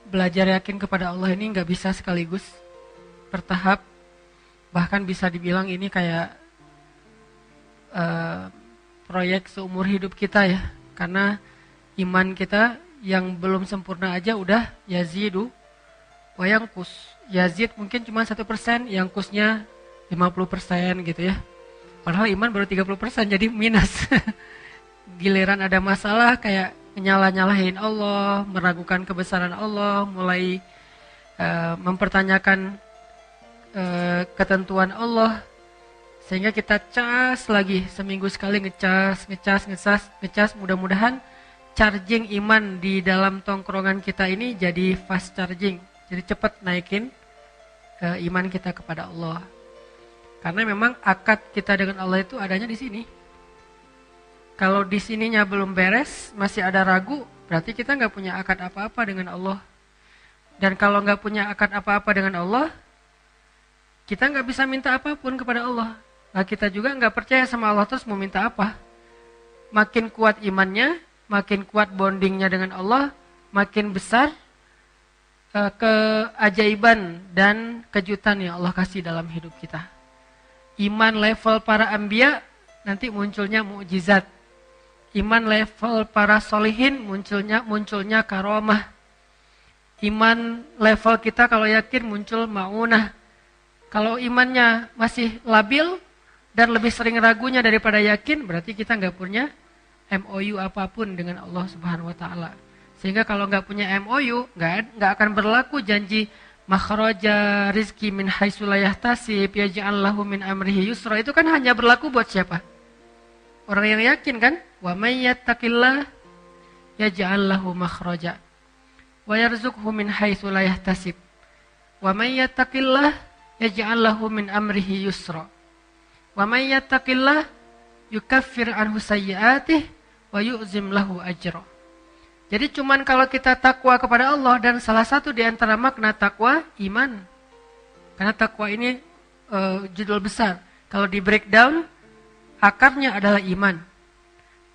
belajar yakin kepada Allah ini nggak bisa sekaligus, bertahap. Bahkan bisa dibilang ini kayak proyek seumur hidup kita ya. Karena iman kita yang belum sempurna aja udah yazidu wa yanqus. Yazid mungkin cuma 1%, yanqusnya 50% gitu ya. Padahal iman baru 30%, jadi minus. Giliran ada masalah kayak nyala-nyalahin Allah, meragukan kebesaran Allah, mulai mempertanyakan ketentuan Allah, sehingga kita cas lagi seminggu sekali ngecas. Mudah-mudahan charging iman di dalam tongkrongan kita ini jadi fast charging, jadi cepat naikin iman kita kepada Allah. Karena memang akad kita dengan Allah itu adanya di sini. Kalau di sininya belum beres, masih ada ragu, berarti kita nggak punya akad apa-apa dengan Allah. Dan kalau nggak punya akad apa-apa dengan Allah, kita nggak bisa minta apapun kepada Allah. Nah, kita juga nggak percaya sama Allah terus mau minta apa. Makin kuat imannya, makin kuat bondingnya dengan Allah, makin besar keajaiban dan kejutan yang Allah kasih dalam hidup kita. Iman level para anbiya, nanti munculnya mukjizat. Iman level para solihin, munculnya karomah. Iman level kita kalau yakin muncul maunah. Kalau imannya masih labil dan lebih sering ragunya daripada yakin, berarti kita nggak punya MOU apapun dengan Allah Subhanahu Wa Taala. Sehingga kalau nggak punya MOU, nggak akan berlaku janji makhraja rizki min haitsu la yahtasib yaj'al lahu min amrihi yusra. Itu kan hanya berlaku buat siapa? Orang yang yakin kan? Wa may yattaqillah yaj'al lahu makhraja wa yarzuqhu min haitsu la yahtasib. Wa may yattaqillah yaj'al lahu min amrihi yusra. Wa may yattaqillah yukaffir anhu sayyi'atihi wa yu'zim lahu ajra. Jadi cuman kalau kita takwa kepada Allah, dan salah satu di antara makna takwa iman. Karena takwa ini judul besar. Kalau di breakdown, akarnya adalah iman.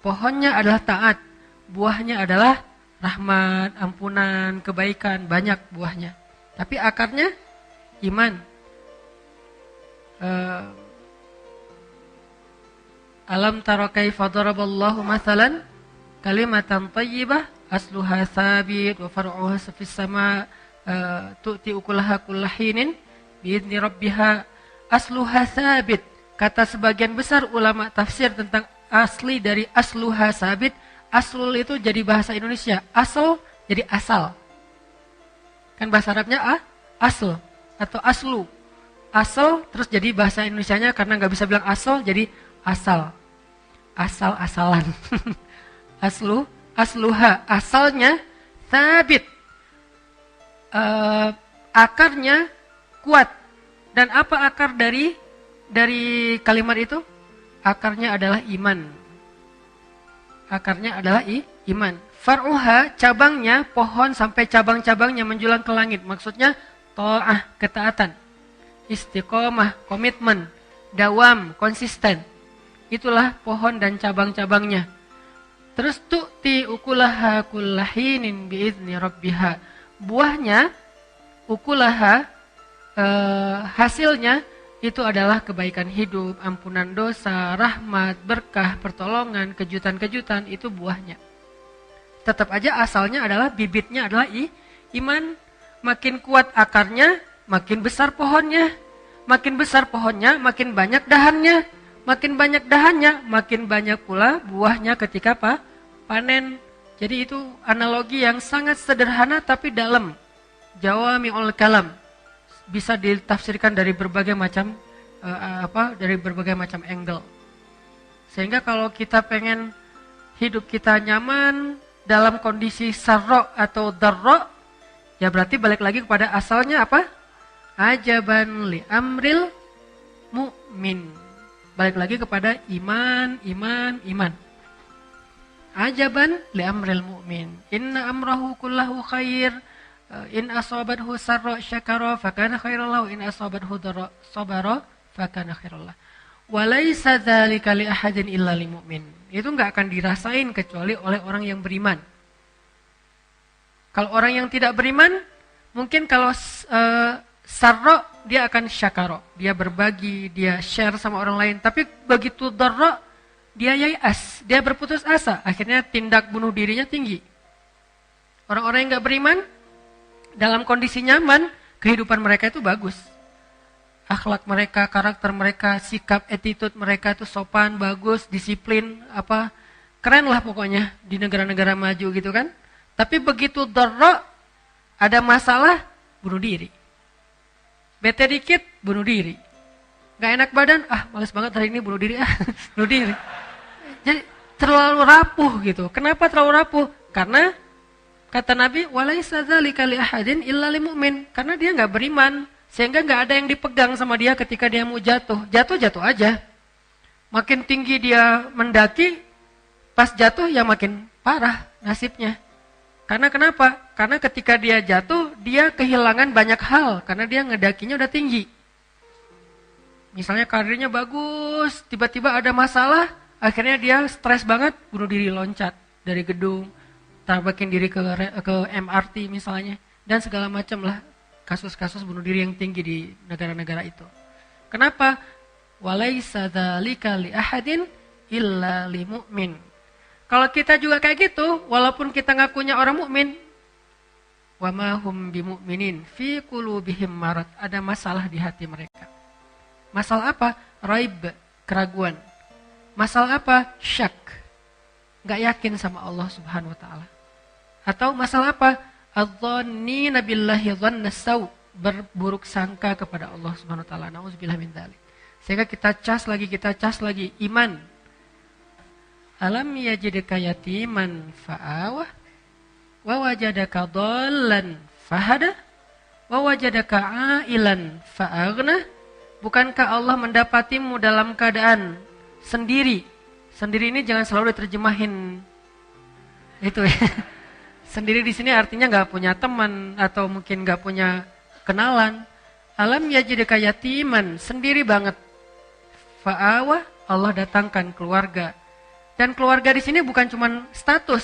Pohonnya adalah taat. Buahnya adalah rahmat, ampunan, kebaikan, banyak buahnya. Tapi akarnya iman. Alam tara kaifa daraballahu mathalan kalimatan thayyibah asluha thabit wa far'uha fis sama tu'ti ukulaha kullahinin biidzni rabbiha. Asluha thabit, kata sebagian besar ulama tafsir tentang asli dari asluha thabit. Aslul itu jadi bahasa Indonesia, asal jadi asal. Kan bahasa Arabnya asl atau aslu. Asal terus jadi bahasa Indonesianya karena nggak bisa bilang asal jadi asal. Asal-asalan. Asluha, asalnya thabit. Akarnya kuat. Dan apa akar dari kalimat itu? Akarnya adalah iman. Akarnya adalah iman. Far'uha, cabangnya, pohon sampai cabang-cabangnya menjulang ke langit. Maksudnya ta'ah, ketaatan. Istiqomah, komitmen, dawam, konsisten. Itulah pohon dan cabang-cabangnya. Terus tu'ti ukulaha kullahinin biizni rabbiha. Buahnya, ukulaha, hasilnya itu adalah kebaikan hidup, ampunan dosa, rahmat, berkah, pertolongan, kejutan-kejutan, itu buahnya. Tetap aja asalnya adalah, bibitnya adalah iman. Makin kuat akarnya, makin besar pohonnya. Makin besar pohonnya, makin banyak dahannya. Makin banyak dahannya, makin banyak pula buahnya ketika panen. Jadi itu analogi yang sangat sederhana tapi dalam. Jawami'ul kalam. Bisa ditafsirkan dari berbagai macam dari berbagai macam angle. Sehingga kalau kita pengen hidup kita nyaman dalam kondisi sarra atau darra, ya berarti balik lagi kepada asalnya apa? Ajaban li amril mu'min. Balik lagi kepada iman. Ajaban li amril mu'min. Inna amrahu kullahu khair. In asabathu sarra syakara fakana khairallahu. In asabathu darra sabara fakana khairallahu. Walaysa dzalika li ahadin illa lil mu'min. Itu enggak akan dirasain kecuali oleh orang yang beriman. Kalau orang yang tidak beriman, mungkin kalau sarro, dia akan syakaro. Dia berbagi, dia share sama orang lain. Tapi begitu darro, dia yai'as, dia berputus asa. Akhirnya tindak bunuh dirinya tinggi. Orang-orang yang gak beriman, dalam kondisi nyaman, kehidupan mereka itu bagus. Akhlak mereka, karakter mereka, sikap, attitude mereka itu sopan, bagus, disiplin, keren lah pokoknya di negara-negara maju gitu kan. Tapi begitu darro, ada masalah, bunuh diri. Bete dikit, bunuh diri. Gak enak badan, males banget hari ini bunuh diri, bunuh diri. Jadi terlalu rapuh gitu. Kenapa terlalu rapuh? Karena kata Nabi, walaisa dzalika li ahadin illa lil mu'min. Karena dia gak beriman, sehingga gak ada yang dipegang sama dia ketika dia mau jatuh. Jatuh aja. Makin tinggi dia mendaki, pas jatuh ya makin parah nasibnya. Karena kenapa? Karena ketika dia jatuh, dia kehilangan banyak hal. Karena dia ngedakinya udah tinggi. Misalnya karirnya bagus, tiba-tiba ada masalah, akhirnya dia stres banget, bunuh diri, loncat dari gedung, tambahin diri ke MRT misalnya. Dan segala macam lah kasus-kasus bunuh diri yang tinggi di negara-negara itu. Kenapa? Walaisa dzalika li ahadin illa li mu'min. Kalau kita juga kayak gitu, walaupun kita ngakunya orang mukmin, wa ma hum bimu'minin fi qulubihim marad, ada masalah di hati mereka. Masalah apa? Raib, keraguan. Masalah apa? Syak. Enggak yakin sama Allah Subhanahu wa taala. Atau masalah apa? Adh-dhannina billahi dhanna saw, berburuk sangka kepada Allah Subhanahu wa taala. Nauzubillah min dzalik. Sehingga kita cas lagi iman. Alam yajidka yatiman fa'awah wa wajadaka dhallan fahada wa wajadaka ailan fa'aghna. Bukankah Allah mendapatimu dalam keadaan sendiri? Sendiri ini jangan selalu diterjemahin itu ya. Sendiri di sini artinya nggak punya teman atau mungkin nggak punya kenalan. Alam yajidka yatiman, sendiri banget. Fa'awah, Allah datangkan keluarga. Dan keluarga di sini bukan cuma status,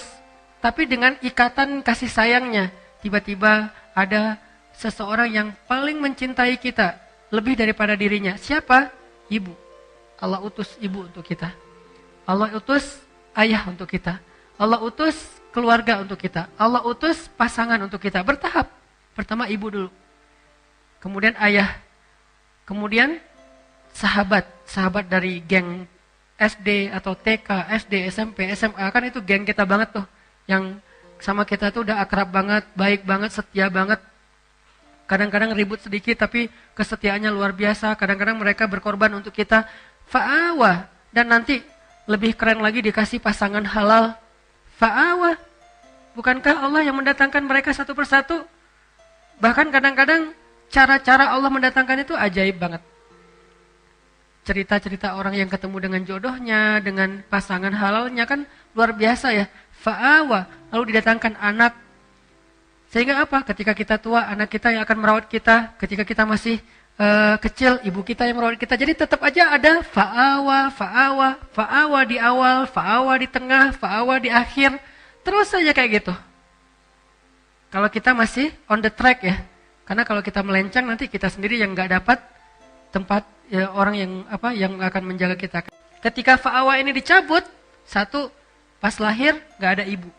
tapi dengan ikatan kasih sayangnya. Tiba-tiba ada seseorang yang paling mencintai kita, lebih daripada dirinya. Siapa? Ibu. Allah utus ibu untuk kita. Allah utus ayah untuk kita. Allah utus keluarga untuk kita. Allah utus pasangan untuk kita. Bertahap. Pertama ibu dulu. Kemudian ayah. Kemudian sahabat. Sahabat dari geng SD atau TK, SD, SMP, SMA, kan itu geng kita banget tuh. Yang sama kita tuh udah akrab banget, baik banget, setia banget. Kadang-kadang ribut sedikit tapi kesetiaannya luar biasa. Kadang-kadang mereka berkorban untuk kita. Fa'awah. Dan nanti lebih keren lagi dikasih pasangan halal. Fa'awah. Bukankah Allah yang mendatangkan mereka satu persatu? Bahkan kadang-kadang cara-cara Allah mendatangkan itu ajaib banget. Cerita-cerita orang yang ketemu dengan jodohnya, dengan pasangan halalnya kan luar biasa ya. Fa'awa, lalu didatangkan anak. Sehingga apa? Ketika kita tua, anak kita yang akan merawat kita. Ketika kita masih kecil, ibu kita yang merawat kita. Jadi tetap aja ada fa'awa, fa'awa, fa'awa di awal, fa'awa di tengah, fa'awa di akhir. Terus saja kayak gitu. Kalau kita masih on the track ya. Karena kalau kita melencang nanti kita sendiri yang nggak dapat tempat ya, orang yang akan menjaga kita. Ketika fa'awa ini dicabut, satu, pas lahir gak ada ibu.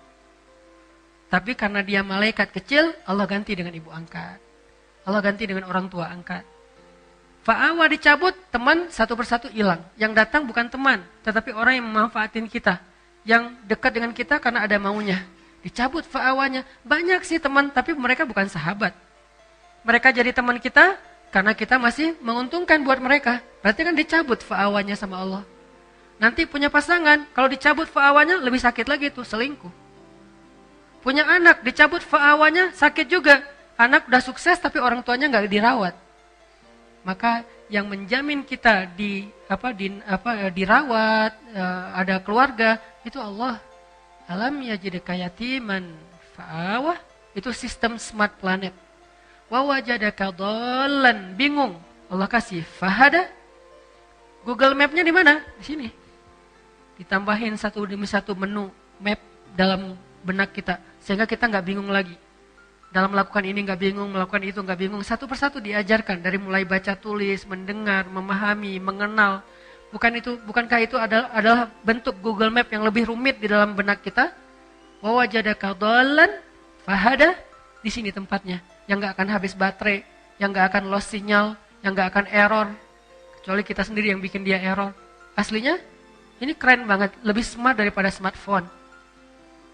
Tapi karena dia malaikat kecil, Allah ganti dengan ibu angkat. Allah ganti dengan orang tua angkat. Fa'awa dicabut, teman satu persatu hilang. Yang datang bukan teman, tetapi orang yang memanfaatin kita. Yang dekat dengan kita karena ada maunya. Dicabut fa'awanya. Banyak sih teman, tapi mereka bukan sahabat. Mereka jadi teman kita karena kita masih menguntungkan buat mereka. Berarti kan dicabut fa'awanya sama Allah. Nanti punya pasangan, kalau dicabut fa'awanya lebih sakit lagi tuh, selingkuh. Punya anak, dicabut fa'awanya sakit juga. Anak udah sukses tapi orang tuanya gak dirawat. Maka yang menjamin kita dirawat, ada keluarga, itu Allah. Alam yajidka yatiman fa'awah, itu sistem smart planet. Wa wajadaka dhallan, bingung. Allah kasih fahada. Google Map-nya di mana? Di sini. Ditambahin satu demi satu menu map dalam benak kita sehingga kita nggak bingung lagi. Dalam melakukan ini nggak bingung, melakukan itu nggak bingung. Satu persatu diajarkan dari mulai baca tulis, mendengar, memahami, mengenal. Bukankah itu adalah bentuk Google Map yang lebih rumit di dalam benak kita? Wa wajadaka dhallan fahada, di sini tempatnya. Yang nggak akan habis baterai, yang nggak akan lost sinyal, yang nggak akan error. Kecuali kita sendiri yang bikin dia error. Aslinya ini keren banget, lebih smart daripada smartphone.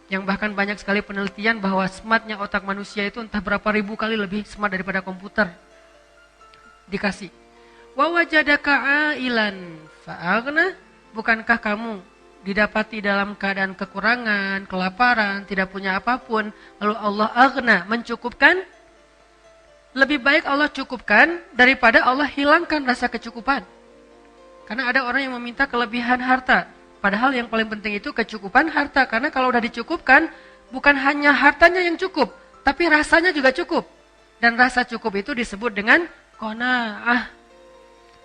Yang bahkan banyak sekali penelitian bahwa smartnya otak manusia itu entah berapa ribu kali lebih smart daripada komputer. Dikasih. Wa wajadaka ailan fa'aghna, bukankah kamu didapati dalam keadaan kekurangan, kelaparan, tidak punya apapun, lalu Allah aghna, mencukupkan? Lebih baik Allah cukupkan daripada Allah hilangkan rasa kecukupan. Karena ada orang yang meminta kelebihan harta. Padahal yang paling penting itu kecukupan harta. Karena kalau udah dicukupkan, bukan hanya hartanya yang cukup, tapi rasanya juga cukup. Dan rasa cukup itu disebut dengan qanaah.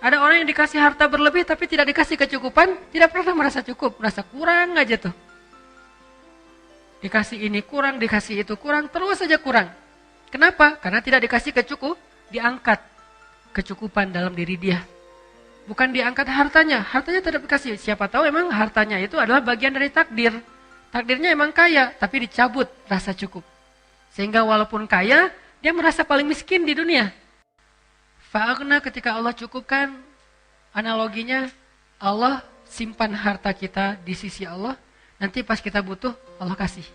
Ada orang yang dikasih harta berlebih tapi tidak dikasih kecukupan, tidak pernah merasa cukup, merasa kurang aja tuh. Dikasih ini kurang, dikasih itu kurang, terus saja kurang. Kenapa? Karena tidak dikasih diangkat kecukupan dalam diri dia. Bukan diangkat hartanya tidak dikasih. Siapa tahu emang hartanya itu adalah bagian dari takdir. Takdirnya emang kaya, tapi dicabut rasa cukup. Sehingga walaupun kaya, dia merasa paling miskin di dunia. Fa'aghna, ketika Allah cukupkan, analoginya Allah simpan harta kita di sisi Allah. Nanti pas kita butuh, Allah kasih.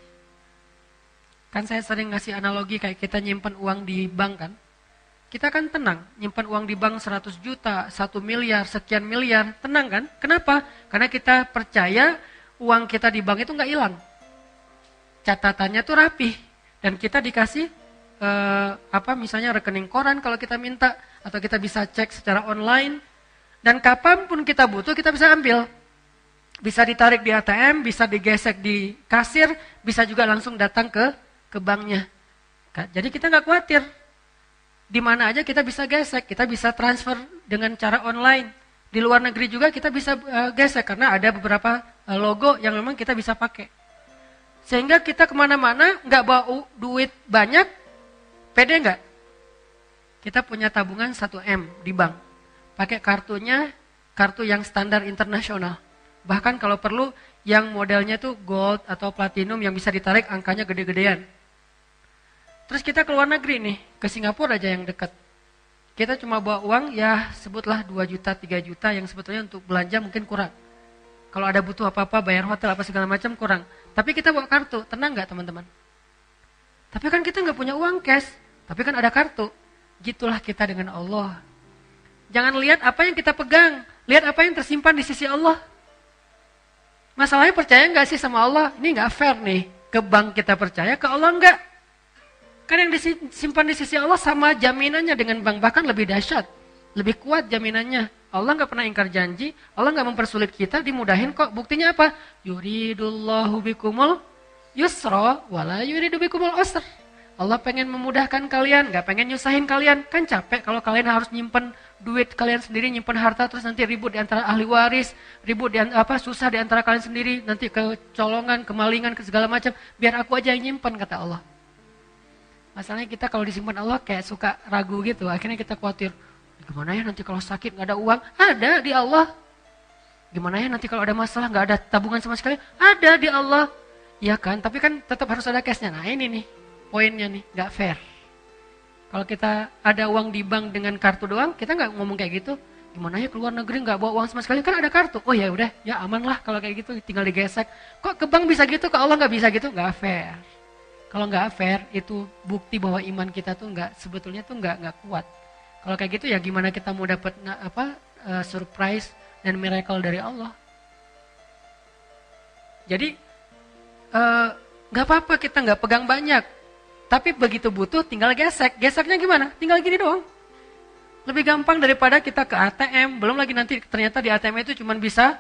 Kan saya sering ngasih analogi kayak kita nyimpan uang di bank kan. Kita kan tenang, nyimpan uang di bank 100 juta, 1 miliar, sekian miliar, tenang kan? Kenapa? Karena kita percaya uang kita di bank itu nggak hilang. Catatannya tuh rapih. Dan kita dikasih misalnya rekening koran kalau kita minta, atau kita bisa cek secara online. Dan kapanpun kita butuh, kita bisa ambil. Bisa ditarik di ATM, bisa digesek di kasir, bisa juga langsung datang ke banknya. Jadi kita nggak khawatir. Di mana aja kita bisa gesek, kita bisa transfer dengan cara online. Di luar negeri juga kita bisa gesek karena ada beberapa logo yang memang kita bisa pakai. Sehingga kita kemana-mana nggak bawa duit banyak, pede nggak? Kita punya tabungan 1M di bank. Pakai kartunya, kartu yang standar internasional. Bahkan kalau perlu yang modelnya tuh gold atau platinum yang bisa ditarik angkanya gede-gedean. Terus kita ke luar negeri nih, ke Singapura aja yang dekat. Kita cuma bawa uang ya sebutlah 2 juta, 3 juta yang sebetulnya untuk belanja mungkin kurang. Kalau ada butuh apa-apa, bayar hotel apa segala macam kurang. Tapi kita bawa kartu, tenang nggak teman-teman? Tapi kan kita nggak punya uang cash, tapi kan ada kartu. Gitulah kita dengan Allah. Jangan lihat apa yang kita pegang, lihat apa yang tersimpan di sisi Allah. Masalahnya percaya nggak sih sama Allah? Ini nggak fair nih. Ke bank kita percaya, ke Allah nggak. Kan yang disimpan di sisi Allah sama jaminannya dengan bank, bahkan lebih dahsyat, lebih kuat jaminannya. Allah nggak pernah ingkar janji, Allah nggak mempersulit kita, dimudahin kok. Buktinya apa? Yuridullahu bikumul yusra wala yuridu bikumul usra. Allah pengen memudahkan kalian, nggak pengen nyusahin kalian. Kan capek kalau kalian harus nyimpen duit kalian sendiri, nyimpen harta, terus nanti ribut di antara ahli waris, ribut susah di antara kalian sendiri, nanti kecolongan, kemalingan, ke segala macam. Biar aku aja yang nyimpen, kata Allah. Masalahnya kita kalau disimpan Allah kayak suka ragu gitu. Akhirnya kita khawatir, gimana ya nanti kalau sakit gak ada uang? Ada di Allah. Gimana ya nanti kalau ada masalah gak ada tabungan sama sekali? Ada di Allah. Iya kan, tapi kan tetap harus ada cashnya. Nah ini nih, poinnya nih, gak fair. Kalau kita ada uang di bank dengan kartu doang, kita gak ngomong kayak gitu. Gimana ya keluar negeri gak bawa uang sama sekali? Kan ada kartu. Oh ya udah, ya aman lah kalau kayak gitu, tinggal digesek. Kok ke bank bisa gitu, ke Allah gak bisa gitu? Gak fair. Kalau nggak fair, itu bukti bahwa iman kita tuh sebetulnya tuh nggak kuat. Kalau kayak gitu ya gimana kita mau dapat surprise dan miracle dari Allah? Jadi nggak apa-apa kita nggak pegang banyak, tapi begitu butuh tinggal gesek. Geseknya gimana? Tinggal gini doang. Lebih gampang daripada kita ke ATM. Belum lagi nanti ternyata di ATM itu cuma bisa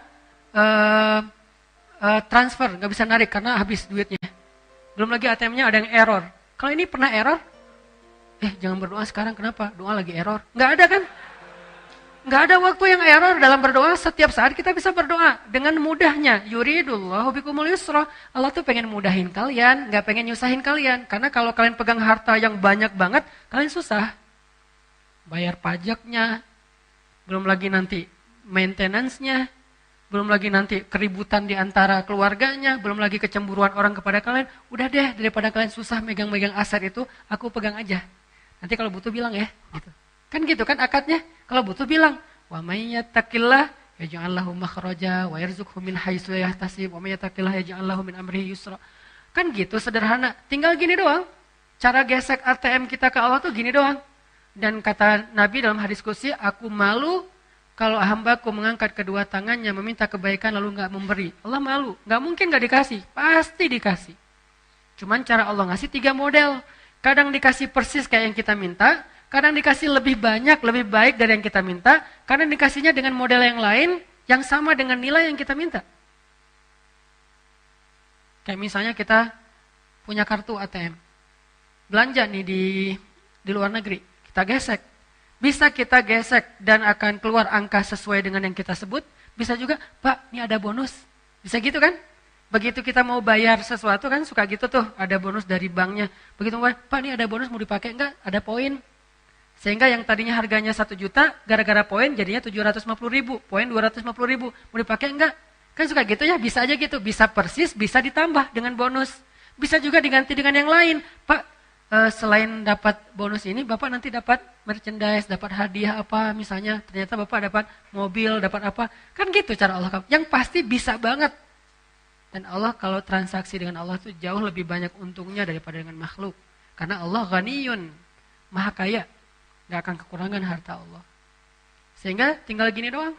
transfer, nggak bisa narik karena habis duitnya. Belum lagi ATM-nya ada yang error. Kalau ini pernah error, jangan berdoa sekarang, kenapa? Doa lagi error. Nggak ada kan? nggak ada waktu yang error dalam berdoa. Setiap saat kita bisa berdoa dengan mudahnya. Yuridullahu bikumul yusra. Allah tuh pengen mudahin kalian, nggak pengen nyusahin kalian. Karena kalau kalian pegang harta yang banyak banget, kalian susah. Bayar pajaknya, belum lagi nanti maintenance-nya, belum lagi nanti keributan di antara keluarganya, belum lagi kecemburuan orang kepada kalian. Udah deh, daripada kalian susah megang-megang aset itu, aku pegang aja. Nanti kalau butuh bilang ya, gitu. Kan gitu kan akadnya. Kalau butuh bilang, wa may yattaqillah yaj'al lahu makhraja wa yarzuqhu min haitsu la yahtasib wa may yattaqillah yaj'al lahu min amrihi yusra. Kan gitu sederhana. Tinggal gini doang. Cara gesek ATM kita ke Allah tuh gini doang. Dan kata Nabi dalam hadis qudsi, aku malu kalau hambaku mengangkat kedua tangannya meminta kebaikan lalu enggak memberi. Allah malu. Enggak mungkin enggak dikasih. Pasti dikasih. Cuman cara Allah ngasih 3 model. Kadang dikasih persis kayak yang kita minta, kadang dikasih lebih banyak, lebih baik dari yang kita minta, kadang dikasihnya dengan model yang lain, yang sama dengan nilai yang kita minta. Kayak misalnya kita punya kartu ATM, belanja nih di luar negeri, kita gesek. Bisa kita gesek dan akan keluar angka sesuai dengan yang kita sebut, bisa juga, Pak, ini ada bonus. Bisa gitu kan? Begitu kita mau bayar sesuatu kan suka gitu tuh, ada bonus dari banknya. Begitu mau bayar, Pak ini ada bonus mau dipakai enggak? Ada poin. Sehingga yang tadinya harganya 1 juta, gara-gara poin jadinya 750 ribu. Poin 250 ribu. Mau dipakai enggak? Kan suka gitu ya, bisa aja gitu. Bisa persis, bisa ditambah dengan bonus. Bisa juga diganti dengan yang lain. Pak, selain dapat bonus ini, Bapak nanti dapat merchandise, dapat hadiah apa misalnya. Ternyata Bapak dapat mobil, dapat apa. Kan gitu cara Allah. Yang pasti bisa banget. Dan Allah kalau transaksi dengan Allah itu jauh lebih banyak untungnya daripada dengan makhluk. Karena Allah ghaniyun, maha kaya. Gak akan kekurangan harta Allah. Sehingga tinggal gini doang.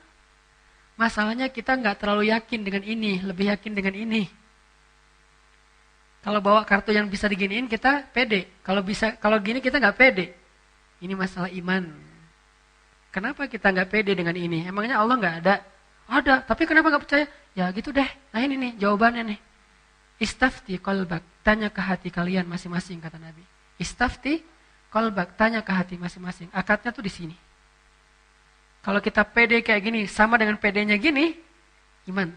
Masalahnya kita gak terlalu yakin dengan ini, lebih yakin dengan ini. Kalau bawa kartu yang bisa diginiin kita pede. Kalau gini kita gak pede. Ini masalah iman. Kenapa kita gak pede dengan ini? Emangnya Allah gak ada? Ada, tapi kenapa gak percaya? Ya gitu deh, nah ini nih jawabannya nih. Istafti qalbak, tanya ke hati kalian masing-masing kata Nabi. Istafti qalbak, tanya ke hati masing-masing. Akadnya tuh di sini. Kalau kita pede kayak gini, sama dengan pedenya gini, iman.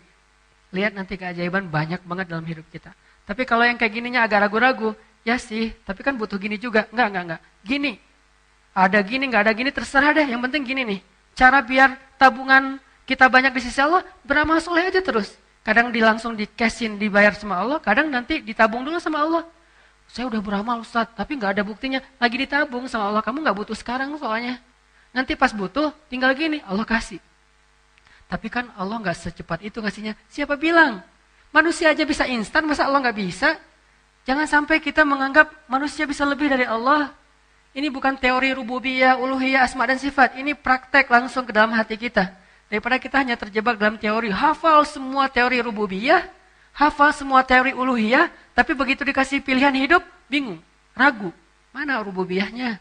Lihat nanti keajaiban banyak banget dalam hidup kita. Tapi kalau yang kayak gininya agak ragu-ragu, ya sih, tapi kan butuh gini juga. Enggak. Gini, ada gini, enggak ada gini, terserah deh. Yang penting gini nih, cara biar tabungan kita banyak di sisi Allah, beramal soleh aja terus. Kadang langsung di-cashin, dibayar sama Allah, kadang nanti ditabung dulu sama Allah. Saya udah beramal Ustaz, tapi gak ada buktinya. Lagi ditabung sama Allah, kamu gak butuh sekarang soalnya. Nanti pas butuh, tinggal gini, Allah kasih. Tapi kan Allah gak secepat itu ngasihnya. Siapa bilang? Manusia aja bisa instan, masa Allah gak bisa? Jangan sampai kita menganggap manusia bisa lebih dari Allah. Ini bukan teori rububiyah, uluhiyah, asma dan sifat. Ini praktek langsung ke dalam hati kita. Daripada kita hanya terjebak dalam teori, hafal semua teori rububiyah, hafal semua teori uluhiyah, tapi begitu dikasih pilihan hidup, bingung, ragu. Mana rububiyahnya?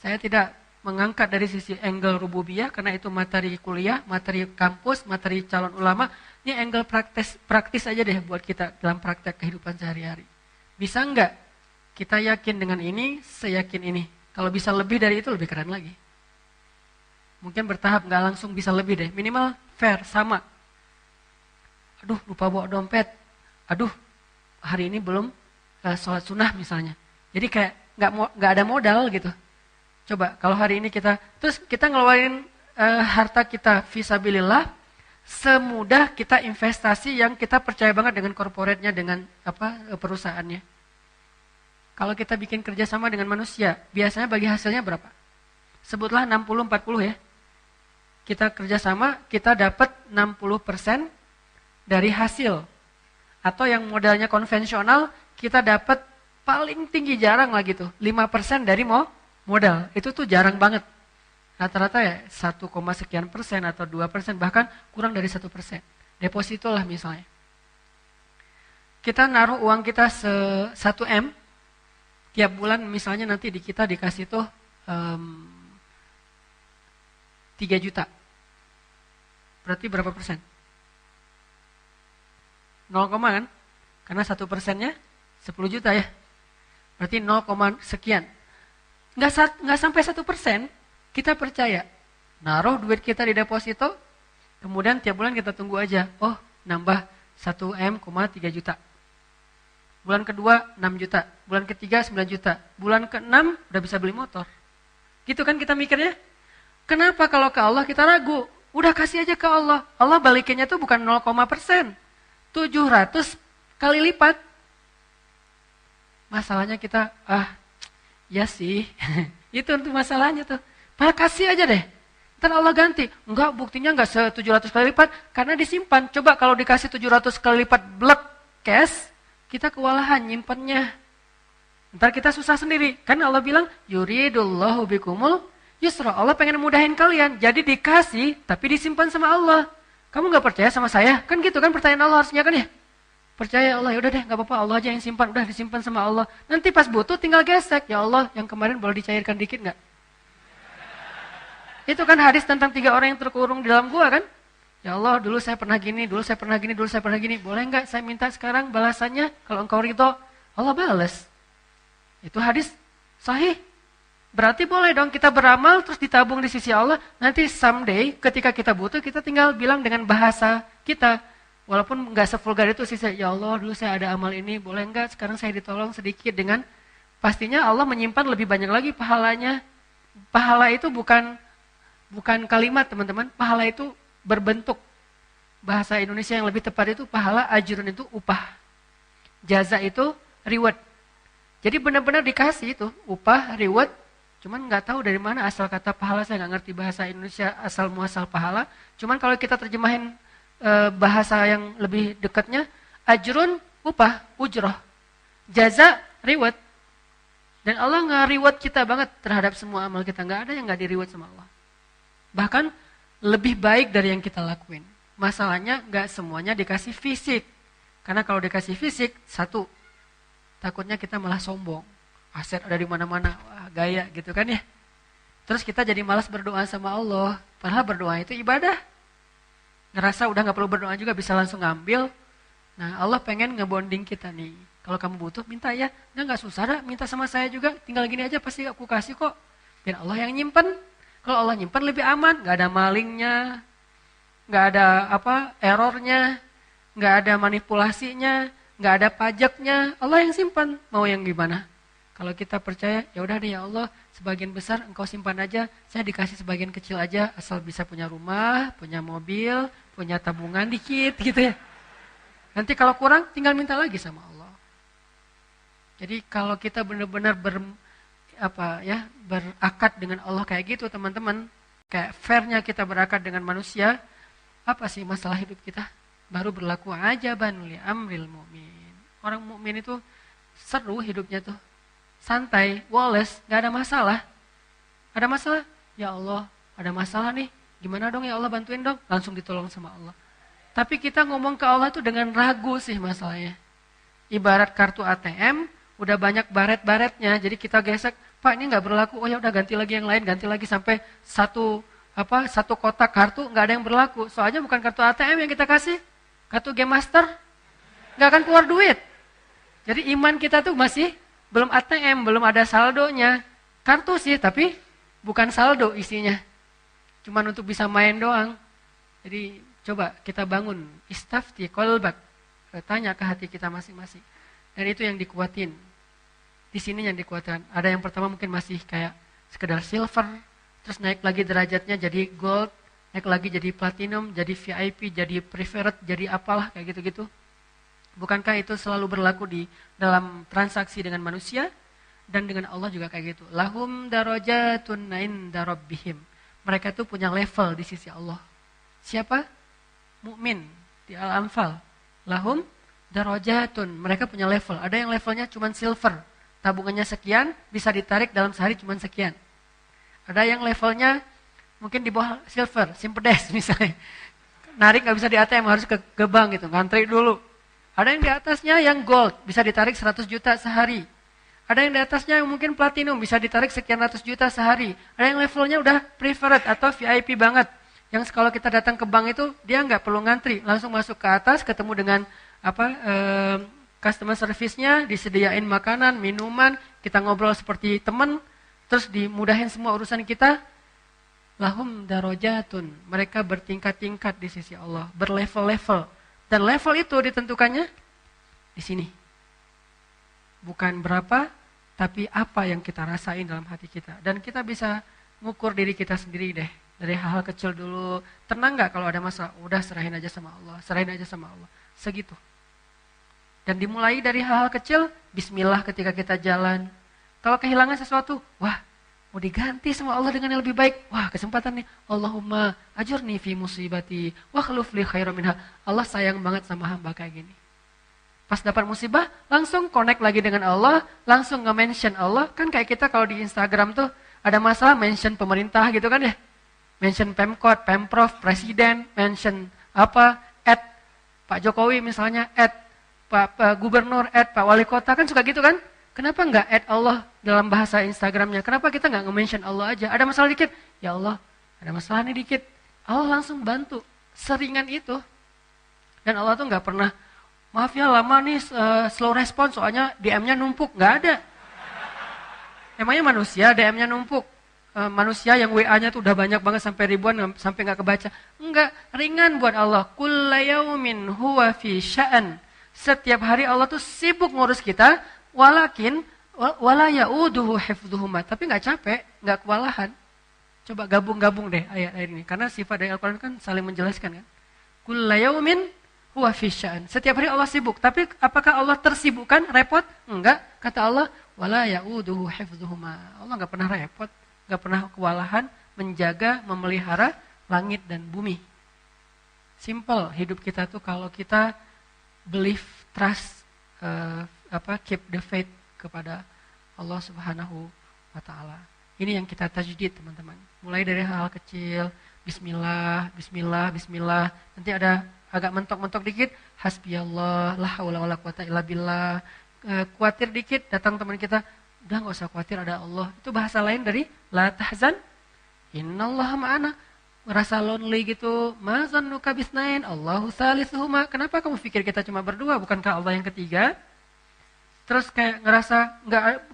Saya tidak mengangkat dari sisi angle rububiyah, karena itu materi kuliah, materi kampus, materi calon ulama. Ini angle praktis aja deh buat kita dalam praktek kehidupan sehari-hari. Bisa enggak kita yakin dengan ini, seyakin ini? Kalau bisa lebih dari itu, lebih keren lagi. Mungkin bertahap, gak langsung bisa lebih deh. Minimal fair, sama. Aduh, lupa bawa dompet. Aduh, hari ini belum sholat sunnah misalnya. Jadi kayak gak ada modal gitu. Coba, kalau hari ini terus kita ngeluarin harta kita fisabilillah, semudah kita investasi yang kita percaya banget dengan korporatnya, dengan perusahaannya. Kalau kita bikin kerjasama dengan manusia, biasanya bagi hasilnya berapa? Sebutlah 60-40 ya. Kita kerjasama, kita dapat 60% dari hasil. Atau yang modelnya konvensional, kita dapat paling tinggi jarang lah gitu. 5% dari modal. Itu tuh jarang banget. Rata-rata ya 1, sekian persen atau 2%, bahkan kurang dari 1%. Deposito lah misalnya. Kita naruh uang kita 1 M, tiap bulan misalnya nanti kita dikasih tuh 3 juta. Berarti berapa persen? 0, kan? Karena 1%-nya 10 juta ya. Berarti 0, sekian. Nggak sampai 1%, kita percaya. Naruh duit kita di deposito, kemudian tiap bulan kita tunggu aja. Oh, nambah 1M,3 juta. Bulan kedua 6 juta, bulan ketiga 9 juta, bulan ke-6 udah bisa beli motor. Gitu kan kita mikirnya? Kenapa kalau ke Allah kita ragu? Udah kasih aja ke Allah. Allah balikinnya tuh bukan 0,%, 700 kali lipat. Masalahnya kita, ya sih, itu untuk masalahnya tuh. Padahal kasih aja deh. Ntar Allah ganti. Enggak, buktinya enggak 700 kali lipat, karena disimpan. Coba kalau dikasih 700 kali lipat blek cash, kita kewalahan nyimpannya. Ntar kita susah sendiri. Kan Allah bilang, yuridullahu bikumul yusra. Allah pengen mudahin kalian. Jadi dikasih, tapi disimpan sama Allah. Kamu gak percaya sama saya? Kan gitu kan pertanyaan Allah harusnya kan ya? Percaya Allah, yaudah deh gak apa-apa, Allah aja yang simpan. Udah disimpan sama Allah. Nanti pas butuh tinggal gesek. Ya Allah, yang kemarin boleh dicairkan dikit gak? Itu kan hadis tentang 3 orang yang terkurung di dalam gua kan? Ya Allah, dulu saya pernah gini, dulu saya pernah gini, dulu saya pernah gini. Boleh nggak saya minta sekarang balasannya? Kalau engkau ridho, Allah balas. Itu hadis sahih. Berarti boleh dong kita beramal terus ditabung di sisi Allah. Nanti someday ketika kita butuh, kita tinggal bilang dengan bahasa kita. Walaupun nggak sevulgar itu sih, ya Allah dulu saya ada amal ini, boleh nggak sekarang saya ditolong sedikit dengan. Pastinya Allah menyimpan lebih banyak lagi pahalanya. Pahala itu bukan kalimat teman-teman, pahala itu berbentuk. Bahasa Indonesia yang lebih tepat itu pahala, ajrun itu upah. Jaza itu reward. Jadi benar-benar dikasih itu upah, reward. Cuman nggak tahu dari mana asal kata pahala, saya nggak ngerti bahasa Indonesia asal muasal pahala. Cuman kalau kita terjemahin bahasa yang lebih dekatnya, ajrun upah, ujroh. Jaza reward. Dan Allah nge-reward kita banget terhadap semua amal kita. Nggak ada yang nggak di-reward sama Allah. Bahkan lebih baik dari yang kita lakuin. Masalahnya gak semuanya dikasih fisik. Karena kalau dikasih fisik, satu, takutnya kita malah sombong. Aset ada di mana-mana, wah gaya gitu kan ya. Terus kita jadi malas berdoa sama Allah. Padahal berdoa itu ibadah. Ngerasa udah gak perlu berdoa juga, bisa langsung ngambil. Nah Allah pengen ngebonding kita nih. Kalau kamu butuh, minta ya. Gak susah dah, minta sama saya juga. Tinggal gini aja pasti aku kasih kok. Biar Allah yang nyimpen. Kalau Allah nyimpan lebih aman, nggak ada malingnya, nggak ada errornya, nggak ada manipulasinya, nggak ada pajaknya. Allah yang simpan, mau yang gimana? Kalau kita percaya, ya udah deh ya Allah, sebagian besar engkau simpan aja, saya dikasih sebagian kecil aja, asal bisa punya rumah, punya mobil, punya tabungan dikit gitu ya. Nanti kalau kurang, tinggal minta lagi sama Allah. Jadi kalau kita benar-benar berakad dengan Allah kayak gitu teman-teman, kayak fairnya kita berakad dengan manusia, apa sih masalah hidup kita? Baru berlaku ajaban li amril mu'min. Orang mukmin itu seru hidupnya tuh, santai, woles, gak ada masalah. Ada masalah? Ya Allah, ada masalah nih, gimana dong ya Allah, bantuin dong, langsung ditolong sama Allah. Tapi kita ngomong ke Allah tuh dengan ragu sih masalahnya. Ibarat kartu ATM, udah banyak baret-baretnya, jadi kita gesek, Pak ini nggak berlaku, oh ya udah ganti lagi yang lain, ganti lagi sampai satu kotak kartu nggak ada yang berlaku. Soalnya bukan kartu ATM yang kita kasih, kartu Game Master, nggak akan keluar duit. Jadi iman kita tuh masih belum ATM, belum ada saldonya. Kartu sih, tapi bukan saldo isinya, cuman untuk bisa main doang. Jadi coba kita bangun istafti qalbak, tanya ke hati kita masing-masing. Dan itu yang dikuatin. Di sini yang dikuatkan. Ada yang pertama mungkin masih kayak sekedar silver, terus naik lagi derajatnya jadi gold, naik lagi jadi platinum, jadi VIP, jadi preferred, jadi apalah kayak gitu-gitu. Bukankah itu selalu berlaku di dalam transaksi dengan manusia dan dengan Allah juga kayak gitu. Lahum darajatun inda rabbihim. Mereka itu punya level di sisi Allah. Siapa? Mukmin di Al-Anfal. Lahum darajatun, mereka punya level. Ada yang levelnya cuma silver, tabungannya sekian, bisa ditarik dalam sehari cuma sekian. Ada yang levelnya mungkin di bawah silver, simpedes misalnya. Narik nggak bisa di ATM, harus ke bank gitu, ngantri dulu. Ada yang di atasnya yang gold, bisa ditarik 100 juta sehari. Ada yang di atasnya yang mungkin platinum, bisa ditarik sekian ratus juta sehari. Ada yang levelnya udah preferred atau VIP banget. Yang kalau kita datang ke bank itu, dia nggak perlu ngantri, langsung masuk ke atas, ketemu dengan customer service-nya, disediain makanan, minuman, kita ngobrol seperti teman, terus dimudahin semua urusan kita. lahum darajatun. Mereka bertingkat-tingkat di sisi Allah, berlevel-level. Dan level itu ditentukannya di sini. Bukan berapa, tapi apa yang kita rasain dalam hati kita. Dan kita bisa ngukur diri kita sendiri deh. Dari hal-hal kecil dulu. Tenang gak kalau ada masalah? Udah serahin aja sama Allah. Serahin aja sama Allah. Segitu. Dan dimulai dari hal-hal kecil. Bismillah ketika kita jalan. Kalau kehilangan sesuatu. Wah, mau diganti sama Allah dengan yang lebih baik. Wah, kesempatan nih. Allahumma ajurni fi musibati. Wa khluf li khairan minha. Allah sayang banget sama hamba kayak gini. Pas dapat musibah, langsung connect lagi dengan Allah. Langsung nge-mention Allah. Kan kayak kita kalau di Instagram tuh. Ada masalah mention pemerintah gitu kan ya. Mention Pemkot, Pemprov, Presiden, mention apa, Pak Jokowi misalnya, Pak Gubernur, Pak Wali Kota, kan suka gitu kan? Kenapa nggak Allah dalam bahasa Instagramnya? Kenapa kita nggak nge-mention Allah aja? Ada masalah dikit, ya Allah, ada masalah nih dikit. Allah langsung bantu, seringan itu. Dan Allah tuh nggak pernah, maaf ya lama nih slow response soalnya DM-nya numpuk, nggak ada. Emangnya manusia DM-nya numpuk? Manusia yang WA-nya tuh udah banyak banget sampai ribuan sampai nggak kebaca. Enggak, ringan buat Allah. Kulla yaumin huwa fi sya'an. Setiap hari Allah tuh sibuk ngurus kita, walakin wala yauduhu hifdzuhuma. Tapi nggak capek, nggak kewalahan. Coba gabung-gabung deh ayat-ayat ini karena sifat dari Al-Qur'an kan saling menjelaskan kan. Kulla yaumin huwa fi sya'an. Setiap hari Allah sibuk, tapi apakah Allah tersibukkan, repot? Enggak, kata Allah, wala yauduhu hifdzuhuma. Allah nggak pernah repot. Gak pernah kewalahan menjaga, memelihara langit dan bumi. Simple hidup kita tuh kalau kita believe, trust, keep the faith kepada Allah Subhanahu wa Ta'ala. Ini yang kita tajdid teman-teman. Mulai dari hal kecil, bismillah, bismillah, bismillah. Nanti ada agak mentok-mentok dikit, hasbiyallah, la haula wala quwata illa billah. Khawatir dikit, datang teman kita, udah gak usah khawatir ada Allah. Itu bahasa lain dari la tahzan innallaha ma'ana. Merasa lonely gitu, ma zannuka bisnain Allahu salisuhuma. Kenapa kamu pikir kita cuma berdua, bukankah Allah yang ketiga? Terus kayak ngerasa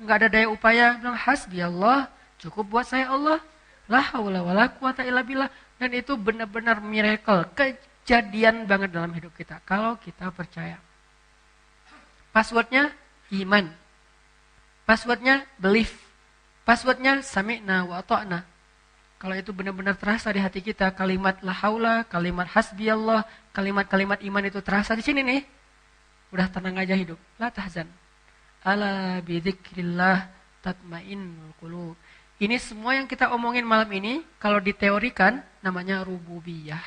enggak ada daya upaya, bilang hasbiyallah, cukup buat saya Allah. La haula wala quwata illa billah. Dan itu benar-benar miracle, kejadian banget dalam hidup kita kalau kita percaya. Passwordnya iman. Passwordnya belief. Passwordnya sami'na wa ata'na. Kalau itu benar-benar terasa di hati kita, kalimat la haula, kalimat hasbiyallah, kalimat-kalimat iman itu terasa di sini nih. Udah tenang aja hidup. La tahzan. Ala bidzikrillah tatmainnul qulub. Ini semua yang kita omongin malam ini, kalau diteorikan namanya rububiyah.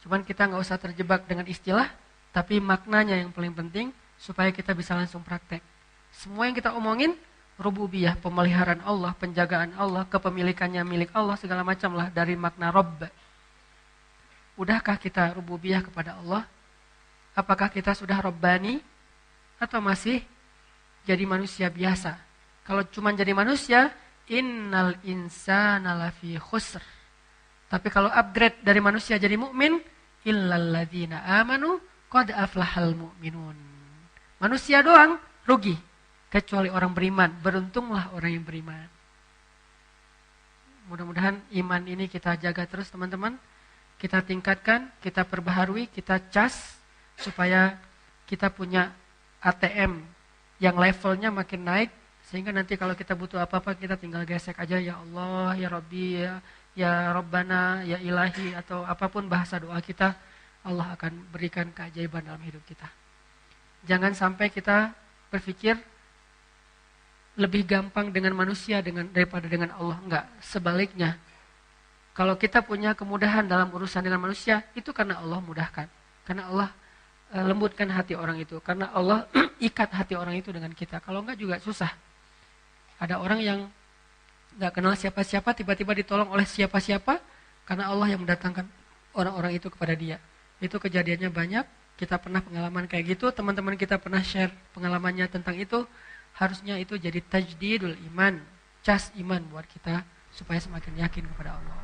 Cuman kita nggak usah terjebak dengan istilah, tapi maknanya yang paling penting supaya kita bisa langsung praktek. Semua yang kita omongin, rububiyah, pemeliharaan Allah, penjagaan Allah, kepemilikannya milik Allah, segala macam lah dari makna Rabb. Udahkah kita rububiyah kepada Allah? Apakah kita sudah Rabbani? Atau masih jadi manusia biasa? Kalau cuma jadi manusia, innal insana lafi khusr. Tapi kalau upgrade dari manusia jadi mukmin, illal ladzina amanu qad aflahal mu'minun. Manusia doang rugi. Kecuali orang beriman, beruntunglah orang yang beriman. Mudah-mudahan iman ini kita jaga terus teman-teman. Kita tingkatkan, kita perbaharui, kita cas supaya kita punya ATM yang levelnya makin naik. Sehingga nanti kalau kita butuh apa-apa kita tinggal gesek aja, ya Allah, ya Rabbi, ya Rabbana, ya Ilahi, atau apapun bahasa doa kita, Allah akan berikan keajaiban dalam hidup kita. Jangan sampai kita berpikir lebih gampang dengan manusia daripada dengan Allah. Enggak, sebaliknya. Kalau kita punya kemudahan dalam urusan dengan manusia, itu karena Allah mudahkan. Karena Allah lembutkan hati orang itu. Karena Allah ikat hati orang itu dengan kita. Kalau enggak juga susah. Ada orang yang enggak kenal siapa-siapa, tiba-tiba ditolong oleh siapa-siapa, karena Allah yang mendatangkan orang-orang itu kepada dia. Itu kejadiannya banyak. Kita pernah pengalaman kayak gitu. Teman-teman kita pernah share pengalamannya tentang itu. Harusnya itu jadi tajdidul iman, cas iman buat kita supaya semakin yakin kepada Allah.